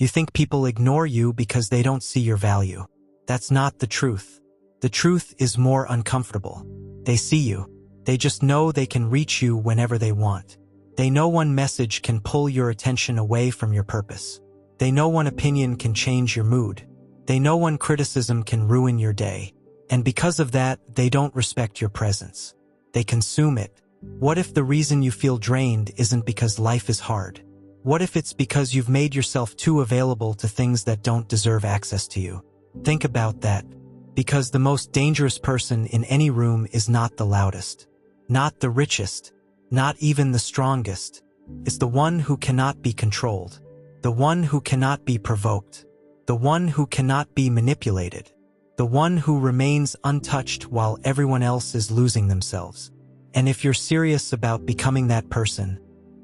You think people ignore you because they don't see your value. That's not the truth. The truth is more uncomfortable. They see you. They just know they can reach you whenever they want. They know one message can pull your attention away from your purpose. They know one opinion can change your mood. They know one criticism can ruin your day. And because of that, they don't respect your presence. They consume it. What if the reason you feel drained isn't because life is hard? What if it's because you've made yourself too available to things that don't deserve access to you? Think about that. Because the most dangerous person in any room is not the loudest, not the richest, not even the strongest. It's the one who cannot be controlled, the one who cannot be provoked, the one who cannot be manipulated, the one who remains untouched while everyone else is losing themselves. And if you're serious about becoming that person,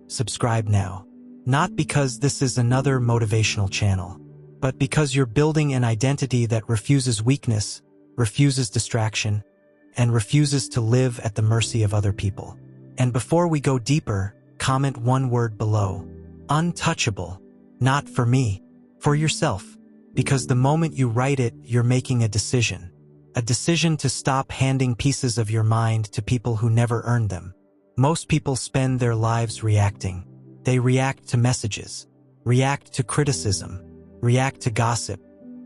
subscribe now. Not because this is another motivational channel, but because you're building an identity that refuses weakness, refuses distraction, and refuses to live at the mercy of other people. And before we go deeper, comment one word below. Untouchable. Not for me, for yourself. Because the moment you write it, you're making a decision. A decision to stop handing pieces of your mind to people who never earned them. Most people spend their lives reacting. They react to messages, react to criticism, react to gossip,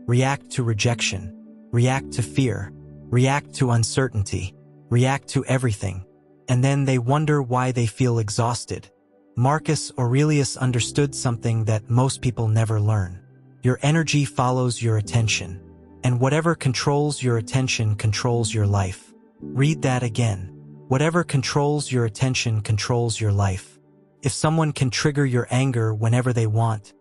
react to rejection, react to fear, react to uncertainty, react to everything. And then they wonder why they feel exhausted. Marcus Aurelius understood something that most people never learn. Your energy follows your attention, and whatever controls your attention controls your life. Read that again. Whatever controls your attention controls your life. If someone can trigger your anger whenever they want,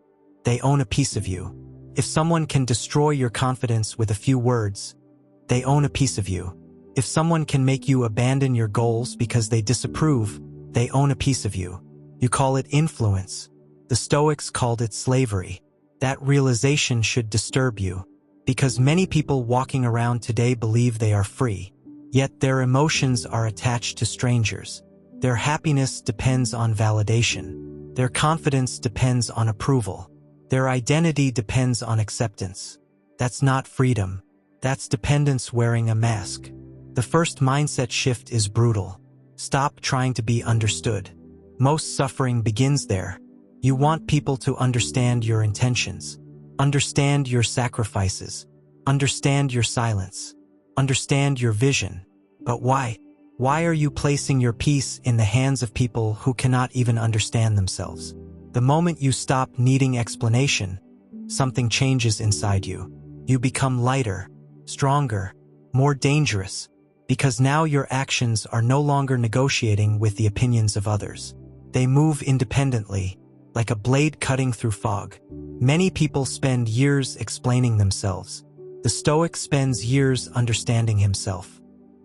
they own a piece of you. If someone can destroy your confidence with a few words, they own a piece of you. If someone can make you abandon your goals because they disapprove, they own a piece of you. You call it influence. The Stoics called it slavery. That realization should disturb you, because many people walking around today believe they are free, yet their emotions are attached to strangers. Their happiness depends on validation. Their confidence depends on approval. Their identity depends on acceptance. That's not freedom. That's dependence wearing a mask. The first mindset shift is brutal. Stop trying to be understood. Most suffering begins there. You want people to understand your intentions, understand your sacrifices, understand your silence, understand your vision. But why? Why are you placing your peace in the hands of people who cannot even understand themselves? The moment you stop needing explanation, something changes inside you. You become lighter, stronger, more dangerous, because now your actions are no longer negotiating with the opinions of others. They move independently, like a blade cutting through fog. Many people spend years explaining themselves. The Stoic spends years understanding himself.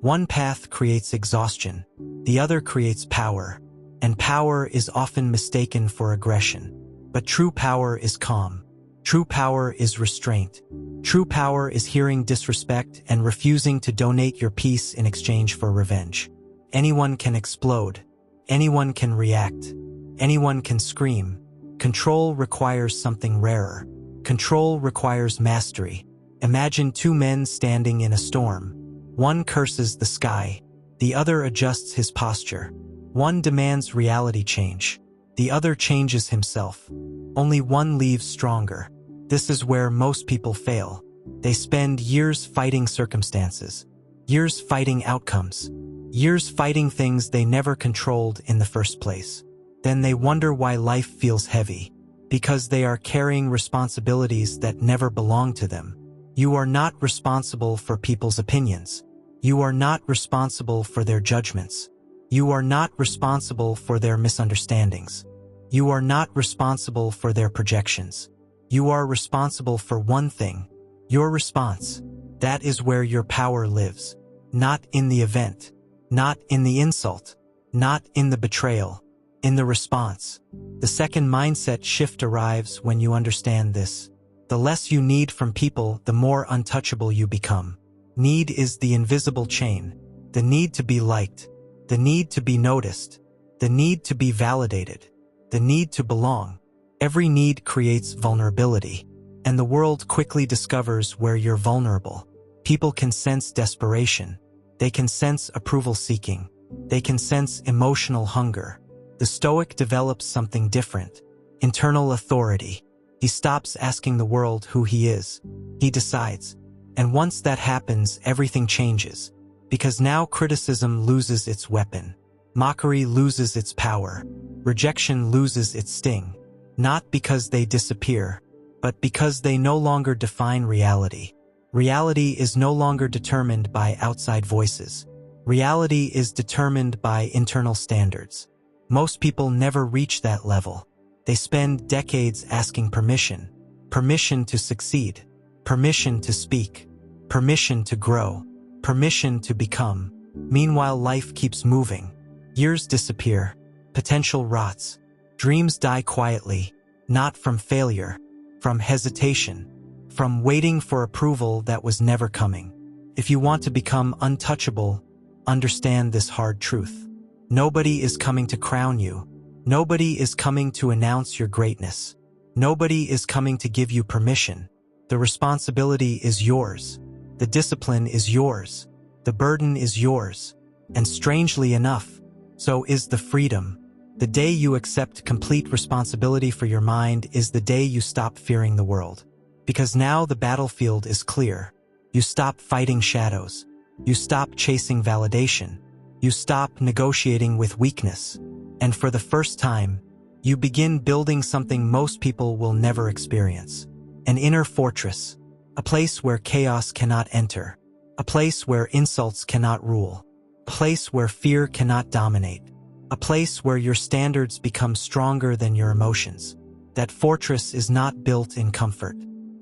One path creates exhaustion, the other creates power, and power is often mistaken for aggression. But true power is calm. True power is restraint. True power is hearing disrespect and refusing to donate your peace in exchange for revenge. Anyone can explode. Anyone can react. Anyone can scream. Control requires something rarer. Control requires mastery. Imagine two men standing in a storm. One curses the sky. The other adjusts his posture. One demands reality change. The other changes himself. Only one leaves stronger. This is where most people fail. They spend years fighting circumstances, years fighting outcomes, years fighting things they never controlled in the first place. Then they wonder why life feels heavy. Because they are carrying responsibilities that never belong to them. You are not responsible for people's opinions. You are not responsible for their judgments. You are not responsible for their misunderstandings. You are not responsible for their projections. You are responsible for one thing, your response. That is where your power lives. Not in the event, not in the insult, not in the betrayal, in the response. The second mindset shift arrives when you understand this. The less you need from people, the more untouchable you become. Need is the invisible chain. The need to be liked. The need to be noticed. The need to be validated. The need to belong. Every need creates vulnerability, and the world quickly discovers where you're vulnerable. People can sense desperation. They can sense approval-seeking. They can sense emotional hunger. The Stoic develops something different: internal authority. He stops asking the world who he is. He decides. And once that happens, everything changes. Because now criticism loses its weapon. Mockery loses its power. Rejection loses its sting. Not because they disappear, but because they no longer define reality. Reality is no longer determined by outside voices. Reality is determined by internal standards. Most people never reach that level. They spend decades asking permission. Permission to succeed. Permission to speak. Permission to grow. Permission to become. Meanwhile, life keeps moving. Years disappear. Potential rots. Dreams die quietly, not from failure, from hesitation, from waiting for approval that was never coming. If you want to become untouchable, understand this hard truth. Nobody is coming to crown you. Nobody is coming to announce your greatness. Nobody is coming to give you permission. The responsibility is yours. The discipline is yours. The burden is yours. And strangely enough, so is the freedom. The day you accept complete responsibility for your mind is the day you stop fearing the world. Because now the battlefield is clear. You stop fighting shadows. You stop chasing validation. You stop negotiating with weakness. And for the first time, you begin building something most people will never experience. An inner fortress. A place where chaos cannot enter. A place where insults cannot rule. A place where fear cannot dominate. A place where your standards become stronger than your emotions. That fortress is not built in comfort.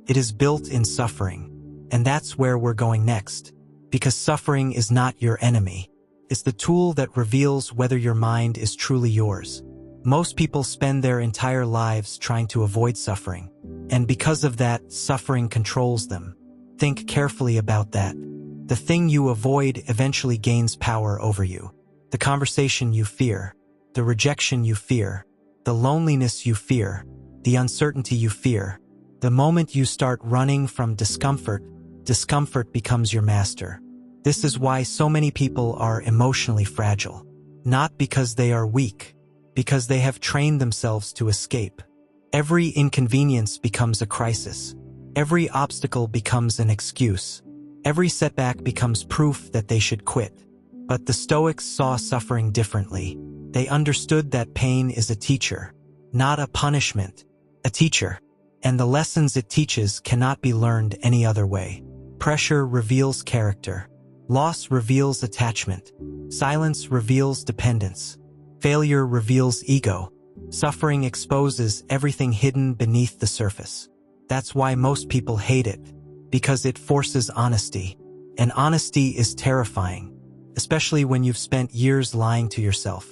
It is built in suffering. And that's where we're going next. Because suffering is not your enemy. It's the tool that reveals whether your mind is truly yours. Most people spend their entire lives trying to avoid suffering. And because of that, suffering controls them. Think carefully about that. The thing you avoid eventually gains power over you. The conversation you fear, the rejection you fear, the loneliness you fear, the uncertainty you fear. The moment you start running from discomfort, discomfort becomes your master. This is why so many people are emotionally fragile. Not because they are weak, because they have trained themselves to escape. Every inconvenience becomes a crisis. Every obstacle becomes an excuse. Every setback becomes proof that they should quit. But the Stoics saw suffering differently. They understood that pain is a teacher, not a punishment, a teacher. And the lessons it teaches cannot be learned any other way. Pressure reveals character. Loss reveals attachment. Silence reveals dependence. Failure reveals ego. Suffering exposes everything hidden beneath the surface. That's why most people hate it, because it forces honesty. And honesty is terrifying, especially when you've spent years lying to yourself.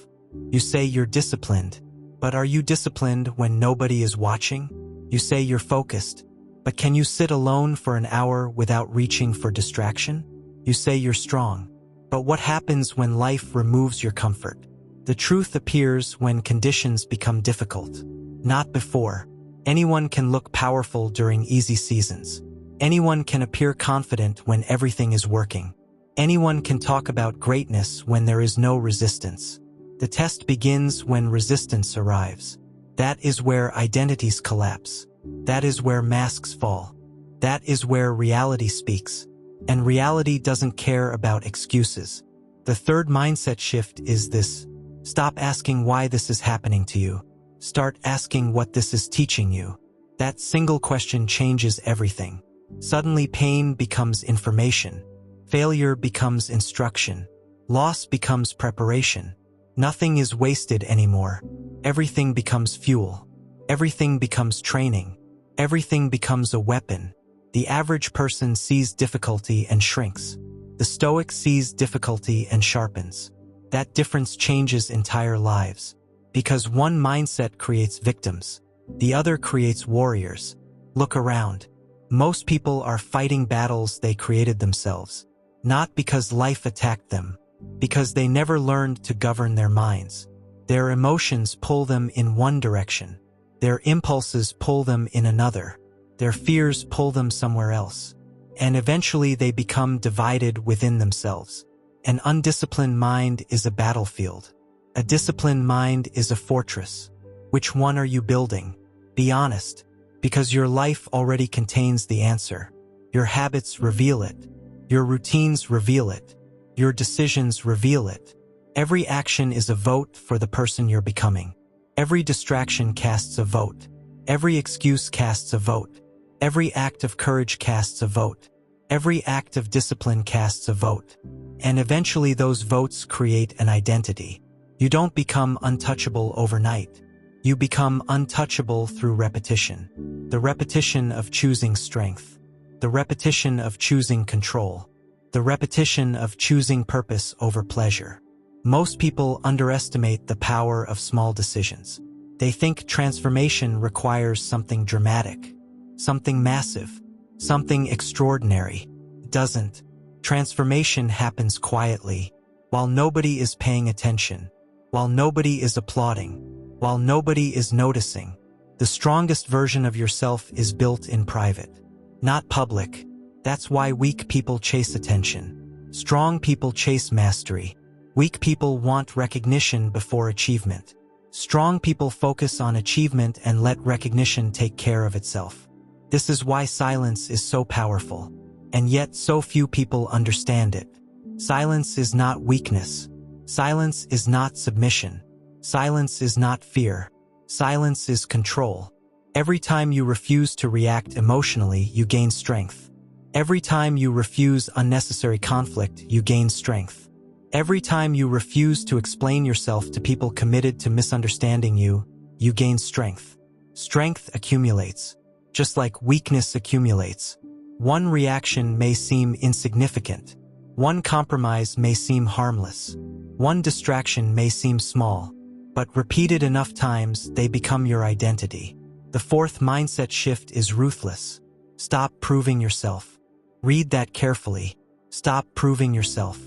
You say you're disciplined, but are you disciplined when nobody is watching? You say you're focused, but can you sit alone for an hour without reaching for distraction? You say you're strong, but what happens when life removes your comfort? The truth appears when conditions become difficult, not before. Anyone can look powerful during easy seasons. Anyone can appear confident when everything is working. Anyone can talk about greatness when there is no resistance. The test begins when resistance arrives. That is where identities collapse. That is where masks fall. That is where reality speaks. And reality doesn't care about excuses. The third mindset shift is this: stop asking why this is happening to you. Start asking what this is teaching you. That single question changes everything. Suddenly pain becomes information. Failure becomes instruction. Loss becomes preparation. Nothing is wasted anymore. Everything becomes fuel. Everything becomes training. Everything becomes a weapon. The average person sees difficulty and shrinks. The Stoic sees difficulty and sharpens. That difference changes entire lives. Because one mindset creates victims. The other creates warriors. Look around. Most people are fighting battles they created themselves. Not because life attacked them. Because they never learned to govern their minds. Their emotions pull them in one direction. Their impulses pull them in another. Their fears pull them somewhere else. And eventually they become divided within themselves. An undisciplined mind is a battlefield. A disciplined mind is a fortress. Which one are you building? Be honest, because your life already contains the answer. Your habits reveal it. Your routines reveal it. Your decisions reveal it. Every action is a vote for the person you're becoming. Every distraction casts a vote. Every excuse casts a vote. Every act of courage casts a vote. Every act of discipline casts a vote. And eventually those votes create an identity. You don't become untouchable overnight. You become untouchable through repetition. The repetition of choosing strength. The repetition of choosing control. The repetition of choosing purpose over pleasure. Most people underestimate the power of small decisions. They think transformation requires something dramatic, something massive, something extraordinary. It doesn't. Transformation happens quietly, while nobody is paying attention, while nobody is applauding, while nobody is noticing. The strongest version of yourself is built in private, not public. That's why weak people chase attention. Strong people chase mastery. Weak people want recognition before achievement. Strong people focus on achievement and let recognition take care of itself. This is why silence is so powerful. And yet so few people understand it. Silence is not weakness. Silence is not submission. Silence is not fear. Silence is control. Every time you refuse to react emotionally, you gain strength. Every time you refuse unnecessary conflict, you gain strength. Every time you refuse to explain yourself to people committed to misunderstanding you, you gain strength. Strength accumulates, just like weakness accumulates. One reaction may seem insignificant. One compromise may seem harmless. One distraction may seem small. But repeated enough times, they become your identity. The fourth mindset shift is ruthless. Stop proving yourself. Read that carefully. Stop proving yourself.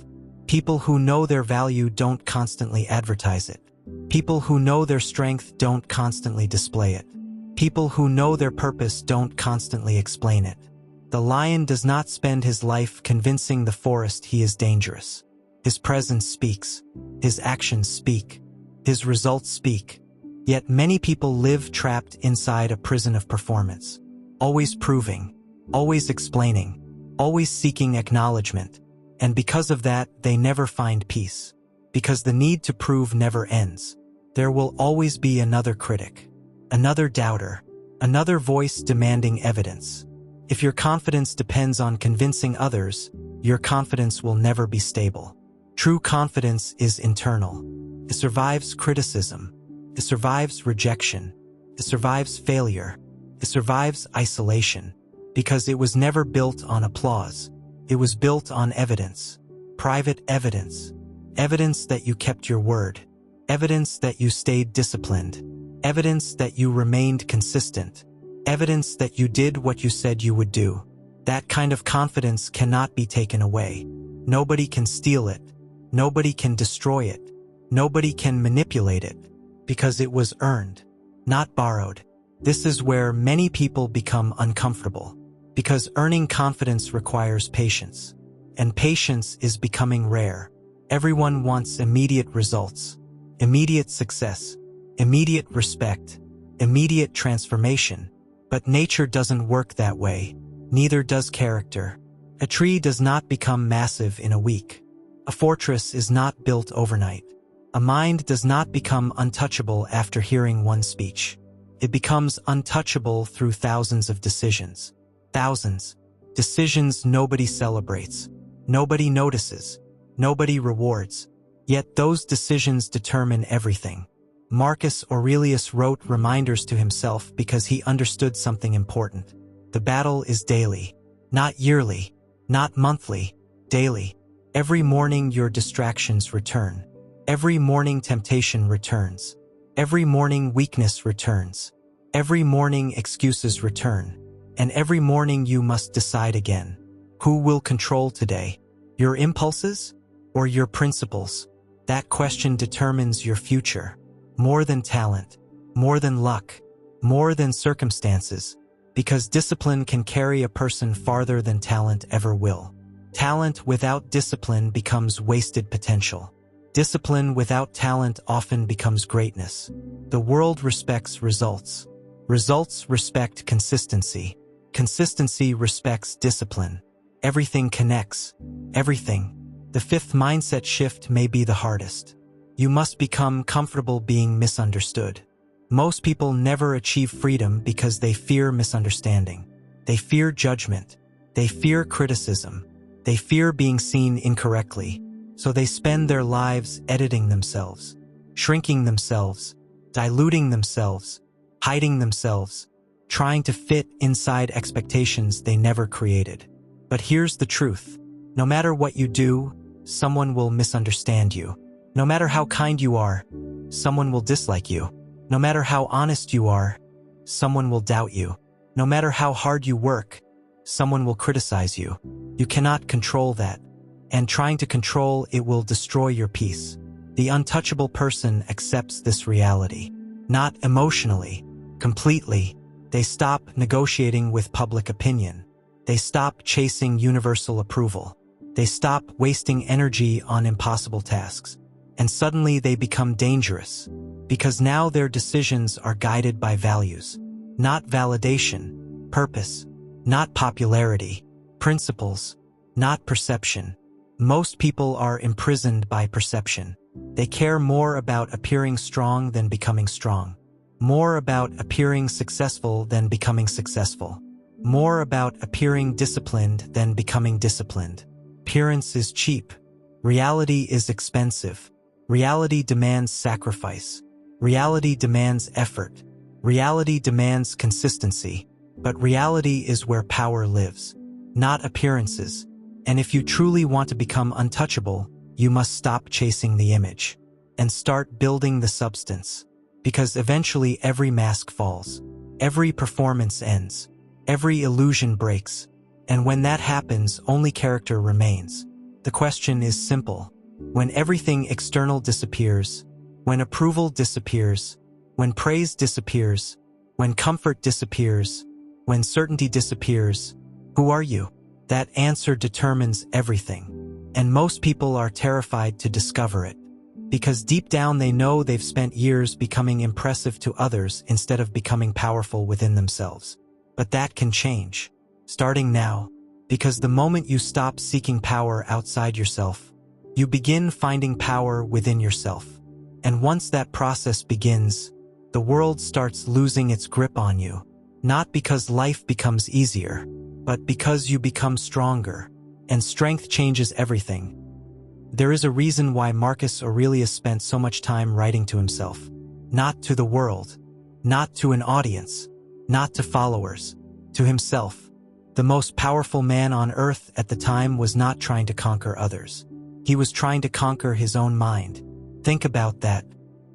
People who know their value don't constantly advertise it. People who know their strength don't constantly display it. People who know their purpose don't constantly explain it. The lion does not spend his life convincing the forest he is dangerous. His presence speaks. His actions speak. His results speak. Yet many people live trapped inside a prison of performance. Always proving. Always explaining. Always seeking acknowledgement. And because of that, they never find peace. Because the need to prove never ends. There will always be another critic. Another doubter. Another voice demanding evidence. If your confidence depends on convincing others, your confidence will never be stable. True confidence is internal. It survives criticism. It survives rejection. It survives failure. It survives isolation. Because it was never built on applause. It was built on evidence. Private evidence. Evidence that you kept your word. Evidence that you stayed disciplined. Evidence that you remained consistent. Evidence that you did what you said you would do. That kind of confidence cannot be taken away. Nobody can steal it. Nobody can destroy it. Nobody can manipulate it. Because it was earned, not borrowed. This is where many people become uncomfortable. Because earning confidence requires patience. And patience is becoming rare. Everyone wants immediate results, immediate success, immediate respect, immediate transformation. But nature doesn't work that way. Neither does character. A tree does not become massive in a week. A fortress is not built overnight. A mind does not become untouchable after hearing one speech. It becomes untouchable through thousands of decisions. Thousands. Decisions nobody celebrates. Nobody notices. Nobody rewards. Yet those decisions determine everything. Marcus Aurelius wrote reminders to himself because he understood something important. The battle is daily. Not yearly. Not monthly. Daily. Every morning your distractions return. Every morning temptation returns. Every morning weakness returns. Every morning excuses return. And every morning you must decide again. Who will control today? Your impulses or your principles? That question determines your future. More than talent, more than luck, more than circumstances, because discipline can carry a person farther than talent ever will. Talent without discipline becomes wasted potential. Discipline without talent often becomes greatness. The world respects results. Results respect consistency. Consistency respects discipline. Everything connects. Everything. The fifth mindset shift may be the hardest. You must become comfortable being misunderstood. Most people never achieve freedom because they fear misunderstanding. They fear judgment. They fear criticism. They fear being seen incorrectly. So they spend their lives editing themselves, shrinking themselves, diluting themselves, hiding themselves, trying to fit inside expectations they never created. But here's the truth. No matter what you do, someone will misunderstand you. No matter how kind you are, someone will dislike you. No matter how honest you are, someone will doubt you. No matter how hard you work, someone will criticize you. You cannot control that. And trying to control it will destroy your peace. The untouchable person accepts this reality. Not emotionally, completely. They stop negotiating with public opinion. They stop chasing universal approval. They stop wasting energy on impossible tasks. And suddenly they become dangerous, because now their decisions are guided by values, not validation, purpose, not popularity, principles, not perception. Most people are imprisoned by perception. They care more about appearing strong than becoming strong, more about appearing successful than becoming successful, more about appearing disciplined than becoming disciplined. Appearance is cheap. Reality is expensive. Reality demands sacrifice. Reality demands effort. Reality demands consistency. But reality is where power lives, not appearances. And if you truly want to become untouchable, you must stop chasing the image and start building the substance. Because eventually every mask falls, every performance ends, every illusion breaks. And when that happens, only character remains. The question is simple. When everything external disappears, when approval disappears, when praise disappears, when comfort disappears, when certainty disappears, who are you? That answer determines everything. And most people are terrified to discover it, because deep down they know they've spent years becoming impressive to others instead of becoming powerful within themselves. But that can change, starting now, because the moment you stop seeking power outside yourself, you begin finding power within yourself. And once that process begins, the world starts losing its grip on you, not because life becomes easier, but because you become stronger, and strength changes everything. There is a reason why Marcus Aurelius spent so much time writing to himself, not to the world, not to an audience, not to followers, to himself. The most powerful man on earth at the time was not trying to conquer others. He was trying to conquer his own mind. Think about that.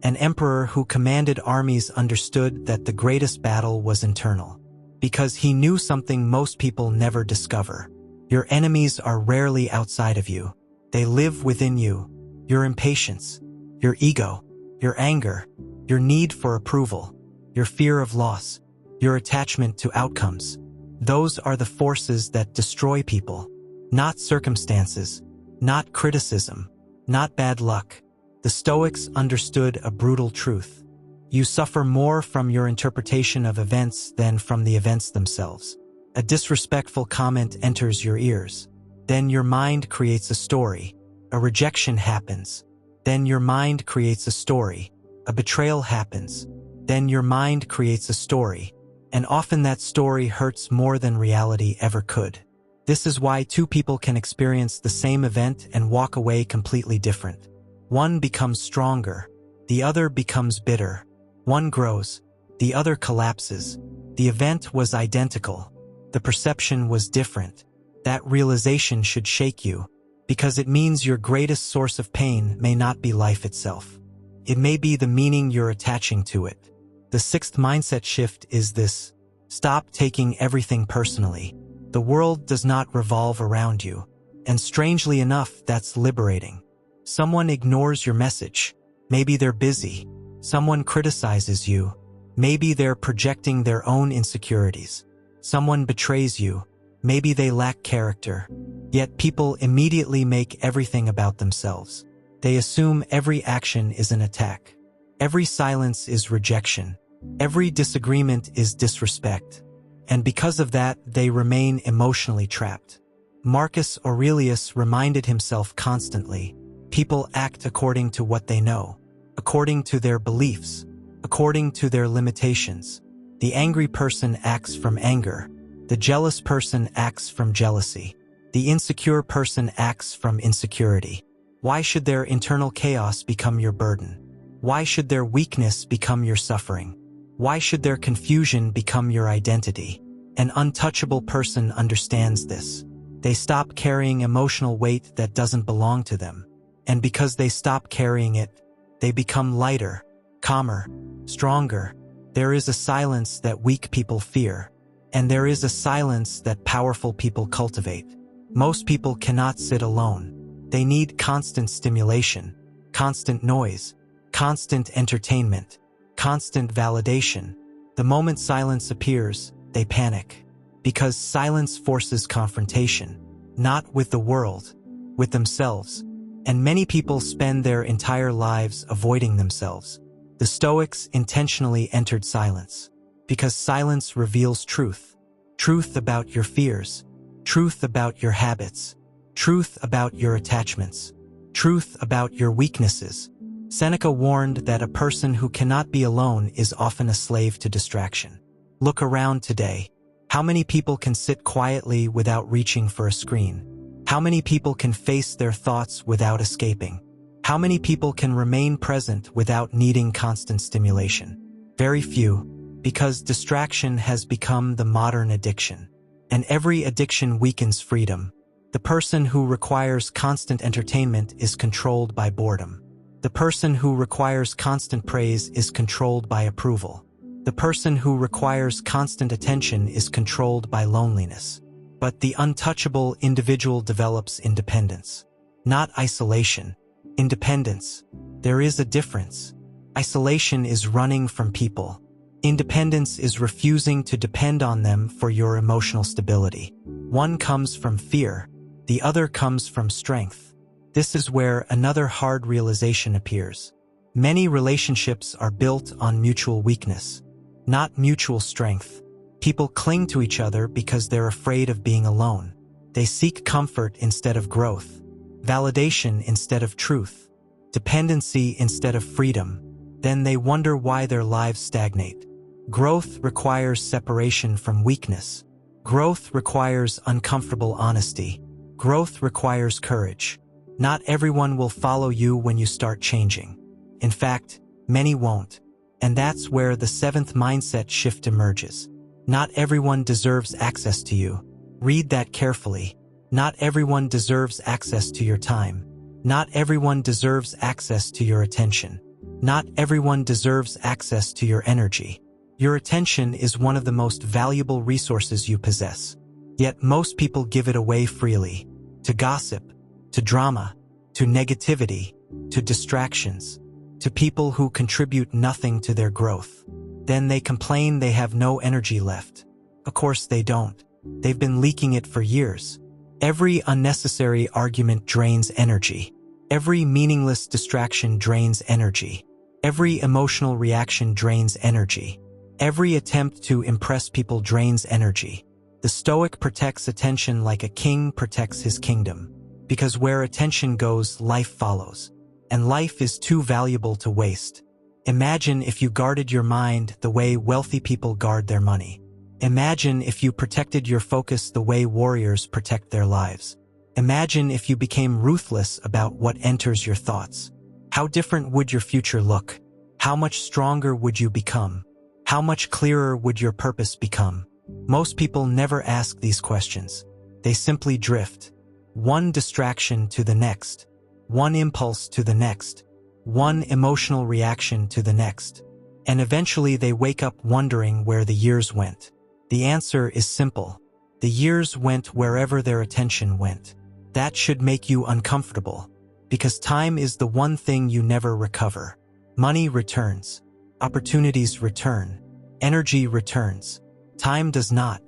An emperor who commanded armies understood that the greatest battle was internal, because he knew something most people never discover. Your enemies are rarely outside of you. They live within you. Your impatience, your ego, your anger, your need for approval, your fear of loss, your attachment to outcomes. Those are the forces that destroy people, not circumstances, not criticism, not bad luck. The Stoics understood a brutal truth. You suffer more from your interpretation of events than from the events themselves. A disrespectful comment enters your ears. Then your mind creates a story. A rejection happens. Then your mind creates a story. A betrayal happens. Then your mind creates a story. And often that story hurts more than reality ever could. This is why two people can experience the same event and walk away completely different. One becomes stronger. The other becomes bitter. One grows. The other collapses. The event was identical. The perception was different. That realization should shake you, because it means your greatest source of pain may not be life itself. It may be the meaning you're attaching to it. The sixth mindset shift is this: stop taking everything personally. The world does not revolve around you, and strangely enough, that's liberating. Someone ignores your message. Maybe they're busy. Someone criticizes you. Maybe they're projecting their own insecurities. Someone betrays you. Maybe they lack character. Yet people immediately make everything about themselves. They assume every action is an attack. Every silence is rejection. Every disagreement is disrespect. And because of that, they remain emotionally trapped. Marcus Aurelius reminded himself constantly, people act according to what they know, according to their beliefs, according to their limitations. The angry person acts from anger. The jealous person acts from jealousy. The insecure person acts from insecurity. Why should their internal chaos become your burden? Why should their weakness become your suffering? Why should their confusion become your identity? An untouchable person understands this. They stop carrying emotional weight that doesn't belong to them. And because they stop carrying it, they become lighter, calmer, stronger. There is a silence that weak people fear, and there is a silence that powerful people cultivate. Most people cannot sit alone. They need constant stimulation, constant noise, constant entertainment, constant validation. The moment silence appears, they panic. Because silence forces confrontation, not with the world, with themselves. And many people spend their entire lives avoiding themselves. The Stoics intentionally entered silence, because silence reveals truth. Truth about your fears, truth about your habits, truth about your attachments, truth about your weaknesses. Seneca warned that a person who cannot be alone is often a slave to distraction. Look around today. How many people can sit quietly without reaching for a screen? How many people can face their thoughts without escaping? How many people can remain present without needing constant stimulation? Very few, because distraction has become the modern addiction. And every addiction weakens freedom. The person who requires constant entertainment is controlled by boredom. The person who requires constant praise is controlled by approval. The person who requires constant attention is controlled by loneliness. But the untouchable individual develops independence. Not isolation. Independence. There is a difference. Isolation is running from people. Independence is refusing to depend on them for your emotional stability. One comes from fear. The other comes from strength. This is where another hard realization appears. Many relationships are built on mutual weakness, not mutual strength. People cling to each other because they're afraid of being alone. They seek comfort instead of growth, validation instead of truth, dependency instead of freedom. Then they wonder why their lives stagnate. Growth requires separation from weakness. Growth requires uncomfortable honesty. Growth requires courage. Not everyone will follow you when you start changing. In fact, many won't. And that's where the seventh mindset shift emerges. Not everyone deserves access to you. Read that carefully. Not everyone deserves access to your time. Not everyone deserves access to your attention. Not everyone deserves access to your energy. Your attention is one of the most valuable resources you possess. Yet most people give it away freely. To gossip, to drama, to negativity, to distractions, to people who contribute nothing to their growth. Then they complain they have no energy left. Of course they don't. They've been leaking it for years. Every unnecessary argument drains energy. Every meaningless distraction drains energy. Every emotional reaction drains energy. Every attempt to impress people drains energy. The Stoic protects attention like a king protects his kingdom. Because where attention goes, life follows. And life is too valuable to waste. Imagine if you guarded your mind the way wealthy people guard their money. Imagine if you protected your focus the way warriors protect their lives. Imagine if you became ruthless about what enters your thoughts. How different would your future look? How much stronger would you become? How much clearer would your purpose become? Most people never ask these questions. They simply drift. One distraction to the next. One impulse to the next. One emotional reaction to the next. And eventually they wake up wondering where the years went. The answer is simple. The years went wherever their attention went. That should make you uncomfortable. Because time is the one thing you never recover. Money returns. Opportunities return. Energy returns. Time does not.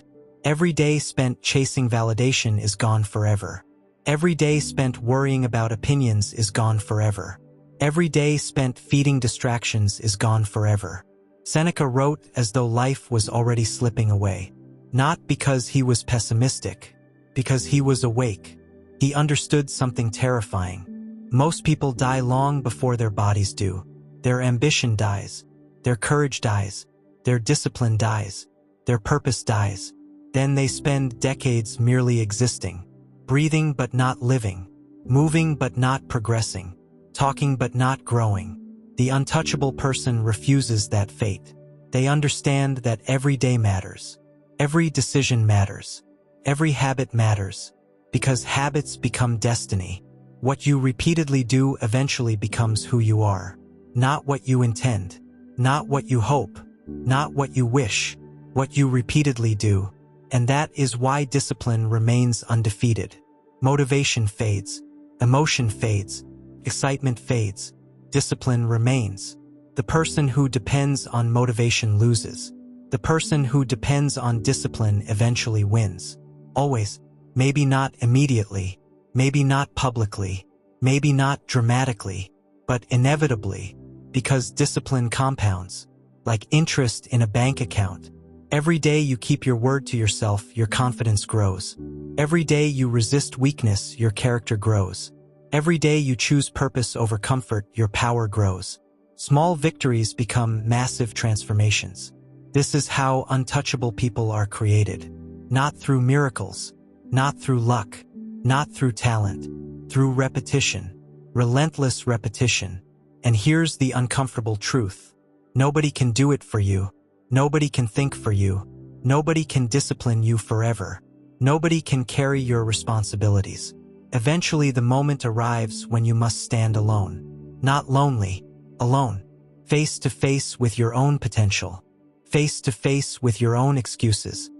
Every day spent chasing validation is gone forever. Every day spent worrying about opinions is gone forever. Every day spent feeding distractions is gone forever. Seneca wrote as though life was already slipping away. Not because he was pessimistic, because he was awake. He understood something terrifying. Most people die long before their bodies do. Their ambition dies. Their courage dies. Their discipline dies. Their purpose dies. Then they spend decades merely existing, breathing but not living, moving but not progressing, talking but not growing. The untouchable person refuses that fate. They understand that every day matters. Every decision matters. Every habit matters. Because habits become destiny. What you repeatedly do eventually becomes who you are. Not what you intend. Not what you hope. Not what you wish. What you repeatedly do. And that is why discipline remains undefeated. Motivation fades. Emotion fades. Excitement fades. Discipline remains. The person who depends on motivation loses. The person who depends on discipline eventually wins. Always. Maybe not immediately. Maybe not publicly. Maybe not dramatically. But inevitably. Because discipline compounds. Like interest in a bank account. Every day you keep your word to yourself, your confidence grows. Every day you resist weakness, your character grows. Every day you choose purpose over comfort, your power grows. Small victories become massive transformations. This is how untouchable people are created. Not through miracles. Not through luck. Not through talent. Through repetition. Relentless repetition. And here's the uncomfortable truth. Nobody can do it for you. Nobody can think for you. Nobody can discipline you forever. Nobody can carry your responsibilities. Eventually the moment arrives when you must stand alone. Not lonely, alone. Face to face with your own potential. Face to face with your own excuses.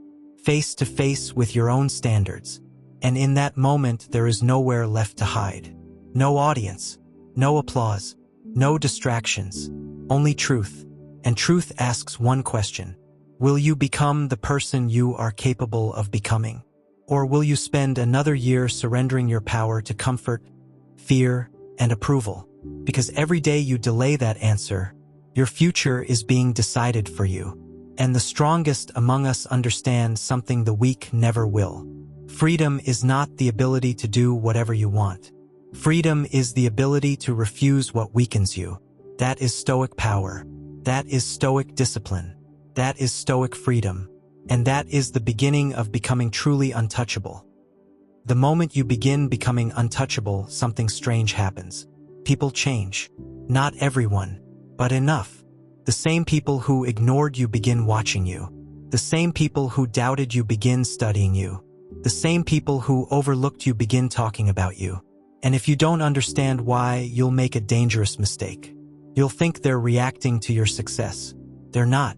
Face to face with your own standards. And in that moment there is nowhere left to hide. No audience. No applause. No distractions. Only truth. And truth asks one question. Will you become the person you are capable of becoming? Or will you spend another year surrendering your power to comfort, fear, and approval? Because every day you delay that answer, your future is being decided for you. And the strongest among us understand something the weak never will. Freedom is not the ability to do whatever you want. Freedom is the ability to refuse what weakens you. That is Stoic power. That is Stoic discipline. That is Stoic freedom. And that is the beginning of becoming truly untouchable. The moment you begin becoming untouchable, something strange happens. People change. Not everyone, but enough. The same people who ignored you begin watching you. The same people who doubted you begin studying you. The same people who overlooked you begin talking about you. And if you don't understand why, you'll make a dangerous mistake. You'll think they're reacting to your success. They're not.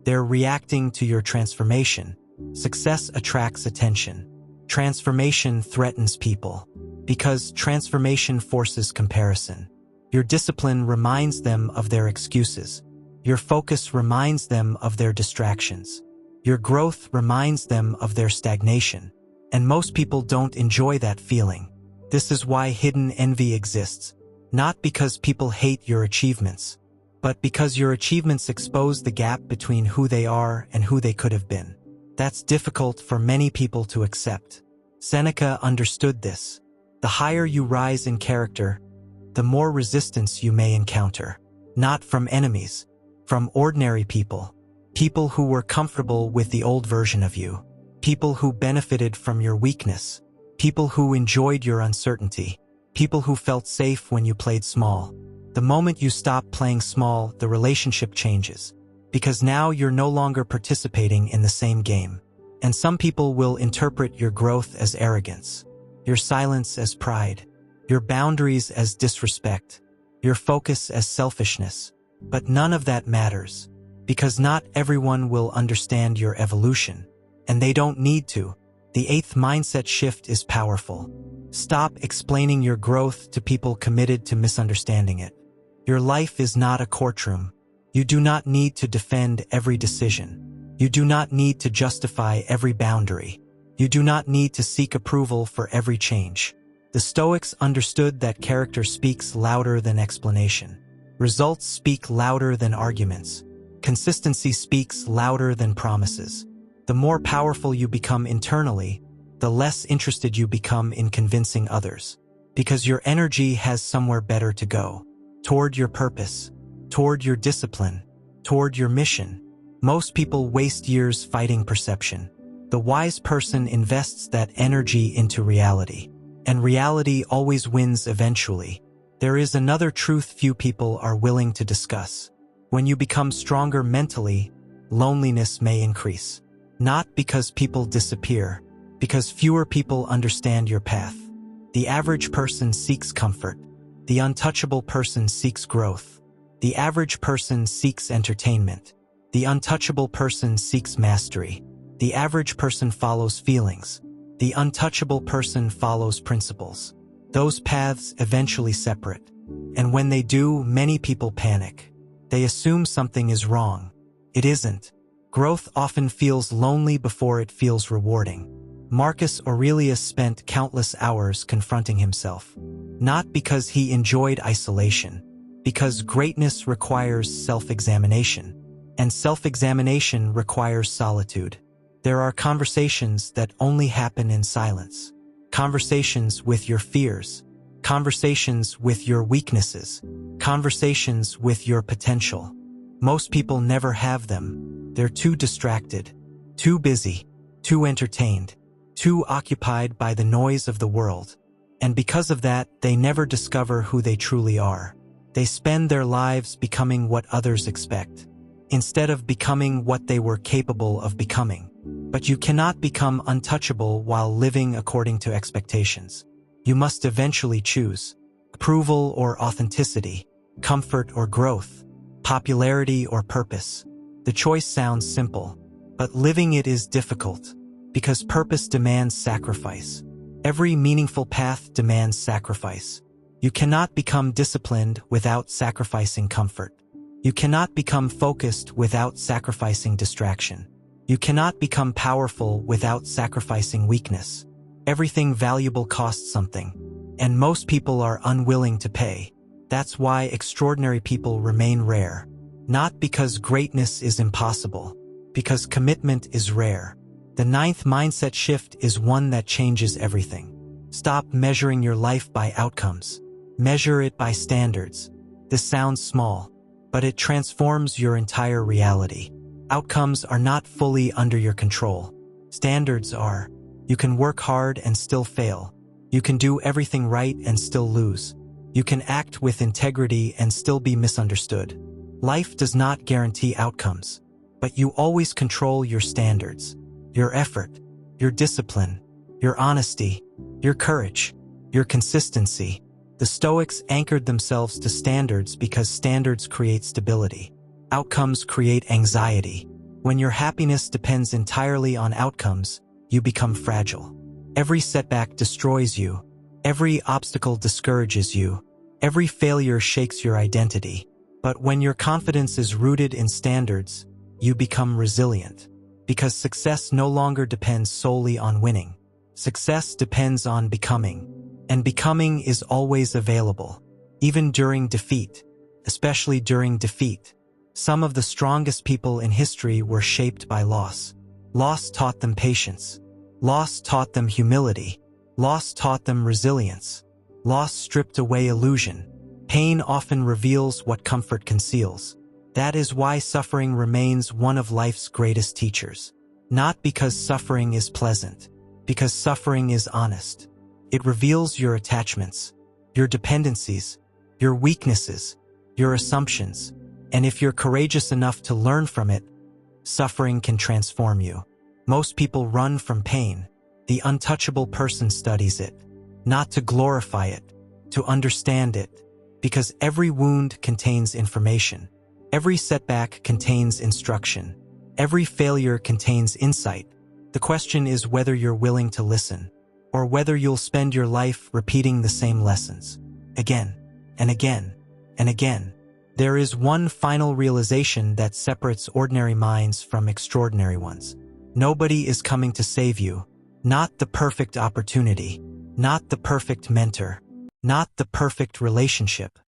They're reacting to your transformation. Success attracts attention. Transformation threatens people. Because transformation forces comparison. Your discipline reminds them of their excuses. Your focus reminds them of their distractions. Your growth reminds them of their stagnation. And most people don't enjoy that feeling. This is why hidden envy exists. Not because people hate your achievements, but because your achievements expose the gap between who they are and who they could have been. That's difficult for many people to accept. Seneca understood this. The higher you rise in character, the more resistance you may encounter. Not from enemies, from ordinary people. People who were comfortable with the old version of you. People who benefited from your weakness. People who enjoyed your uncertainty. People who felt safe when you played small. The moment you stop playing small, the relationship changes. Because now you're no longer participating in the same game. And some people will interpret your growth as arrogance, your silence as pride, your boundaries as disrespect, your focus as selfishness. But none of that matters. Because not everyone will understand your evolution. And they don't need to. The eighth mindset shift is powerful. Stop explaining your growth to people committed to misunderstanding it. Your life is not a courtroom. You do not need to defend every decision. You do not need to justify every boundary. You do not need to seek approval for every change. The Stoics understood that character speaks louder than explanation. Results speak louder than arguments. Consistency speaks louder than promises. The more powerful you become internally, the less interested you become in convincing others. Because your energy has somewhere better to go. Toward your purpose. Toward your discipline. Toward your mission. Most people waste years fighting perception. The wise person invests that energy into reality. And reality always wins eventually. There is another truth few people are willing to discuss. When you become stronger mentally, loneliness may increase. Not because people disappear, because fewer people understand your path. The average person seeks comfort. The untouchable person seeks growth. The average person seeks entertainment. The untouchable person seeks mastery. The average person follows feelings. The untouchable person follows principles. Those paths eventually separate. And when they do, many people panic. They assume something is wrong. It isn't. Growth often feels lonely before it feels rewarding. Marcus Aurelius spent countless hours confronting himself. Not because he enjoyed isolation, because greatness requires self-examination, and self-examination requires solitude. There are conversations that only happen in silence. Conversations with your fears, conversations with your weaknesses, conversations with your potential. Most people never have them. They're too distracted, too busy, too entertained, too occupied by the noise of the world. And because of that, they never discover who they truly are. They spend their lives becoming what others expect, instead of becoming what they were capable of becoming. But you cannot become untouchable while living according to expectations. You must eventually choose approval or authenticity, comfort or growth, popularity or purpose. The choice sounds simple, but living it is difficult, because purpose demands sacrifice. Every meaningful path demands sacrifice. You cannot become disciplined without sacrificing comfort. You cannot become focused without sacrificing distraction. You cannot become powerful without sacrificing weakness. Everything valuable costs something, and most people are unwilling to pay. That's why extraordinary people remain rare. Not because greatness is impossible, because commitment is rare. The ninth mindset shift is one that changes everything. Stop measuring your life by outcomes. Measure it by standards. This sounds small, but it transforms your entire reality. Outcomes are not fully under your control. Standards are. You can work hard and still fail. You can do everything right and still lose. You can act with integrity and still be misunderstood. Life does not guarantee outcomes, but you always control your standards, your effort, your discipline, your honesty, your courage, your consistency. The Stoics anchored themselves to standards because standards create stability. Outcomes create anxiety. When your happiness depends entirely on outcomes, you become fragile. Every setback destroys you. Every obstacle discourages you. Every failure shakes your identity. But when your confidence is rooted in standards, you become resilient. Because success no longer depends solely on winning. Success depends on becoming. And becoming is always available. Even during defeat. Especially during defeat. Some of the strongest people in history were shaped by loss. Loss taught them patience. Loss taught them humility. Loss taught them resilience. Loss stripped away illusion. Pain often reveals what comfort conceals. That is why suffering remains one of life's greatest teachers. Not because suffering is pleasant, because suffering is honest. It reveals your attachments, your dependencies, your weaknesses, your assumptions. And if you're courageous enough to learn from it, suffering can transform you. Most people run from pain. The untouchable person studies it, not to glorify it, to understand it, because every wound contains information. Every setback contains instruction. Every failure contains insight. The question is whether you're willing to listen, or whether you'll spend your life repeating the same lessons, again, and again, and again. There is one final realization that separates ordinary minds from extraordinary ones. Nobody is coming to save you. Not the perfect opportunity. Not the perfect mentor. Not the perfect relationship.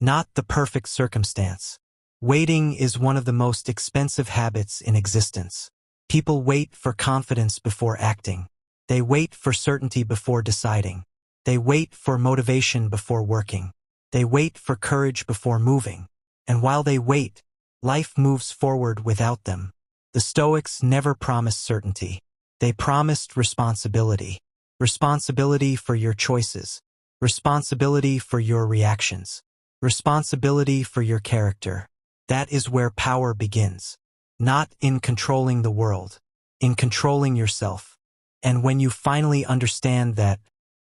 Not the perfect circumstance. Waiting is one of the most expensive habits in existence. People wait for confidence before acting. They wait for certainty before deciding. They wait for motivation before working. They wait for courage before moving. And while they wait, life moves forward without them. The Stoics never promised certainty. They promised responsibility. Responsibility for your choices. Responsibility for your reactions. Responsibility for your character. That is where power begins. Not in controlling the world, in controlling yourself. And when you finally understand that,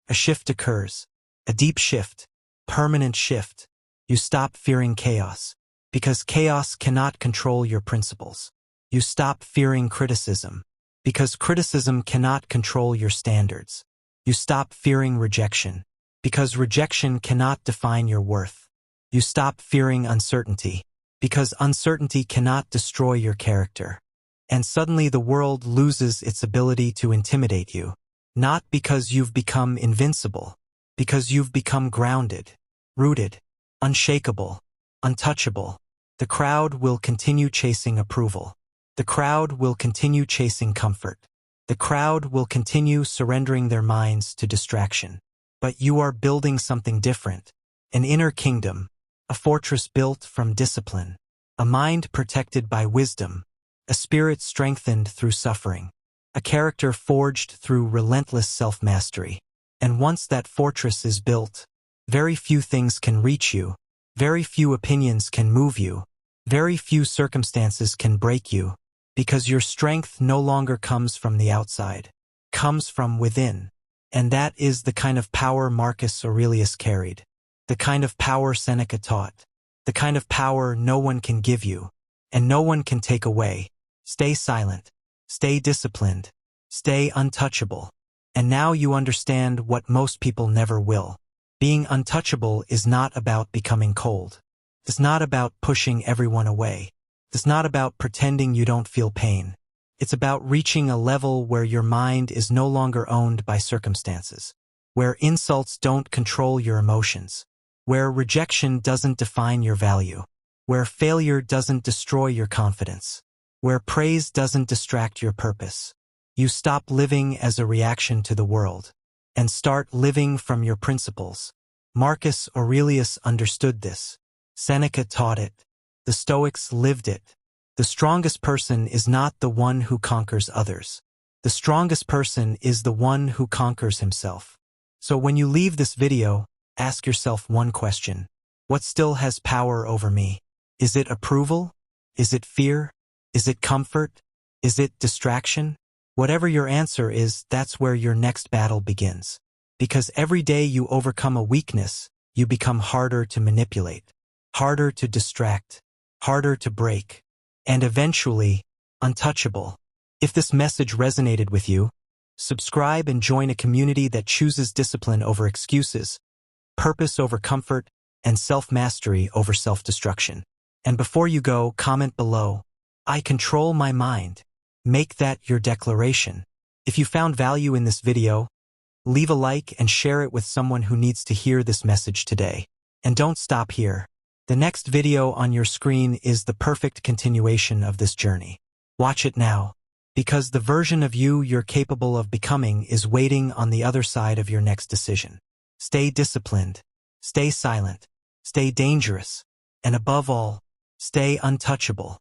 a shift occurs. A deep shift. Permanent shift. You stop fearing chaos, because chaos cannot control your principles. You stop fearing criticism, because criticism cannot control your standards. You stop fearing rejection, because rejection cannot define your worth. You stop fearing uncertainty, because uncertainty cannot destroy your character. And suddenly the world loses its ability to intimidate you, not because you've become invincible, because you've become grounded, rooted, unshakable, untouchable. The crowd will continue chasing approval. The crowd will continue chasing comfort. The crowd will continue surrendering their minds to distraction. But you are building something different. An inner kingdom, a fortress built from discipline, a mind protected by wisdom, a spirit strengthened through suffering, a character forged through relentless self-mastery. And once that fortress is built, very few things can reach you, very few opinions can move you, very few circumstances can break you, because your strength no longer comes from the outside, comes from within. And that is the kind of power Marcus Aurelius carried, the kind of power Seneca taught, the kind of power no one can give you, and no one can take away. Stay silent, stay disciplined, stay untouchable. And now you understand what most people never will. Being untouchable is not about becoming cold. It's not about pushing everyone away. It's not about pretending you don't feel pain. It's about reaching a level where your mind is no longer owned by circumstances, where insults don't control your emotions, where rejection doesn't define your value, where failure doesn't destroy your confidence, where praise doesn't distract your purpose. You stop living as a reaction to the world and start living from your principles. Marcus Aurelius understood this. Seneca taught it. The Stoics lived it. The strongest person is not the one who conquers others. The strongest person is the one who conquers himself. So when you leave this video, ask yourself one question. What still has power over me? Is it approval? Is it fear? Is it comfort? Is it distraction? Whatever your answer is, that's where your next battle begins. Because every day you overcome a weakness, you become harder to manipulate, harder to distract, harder to break, and eventually, untouchable. If this message resonated with you, subscribe and join a community that chooses discipline over excuses, purpose over comfort, and self-mastery over self-destruction. And before you go, comment below, "I control my mind." Make that your declaration. If you found value in this video, leave a like and share it with someone who needs to hear this message today. And don't stop here. The next video on your screen is the perfect continuation of this journey. Watch it now, because the version of you you're capable of becoming is waiting on the other side of your next decision. Stay disciplined, stay silent, stay dangerous, and above all, stay untouchable.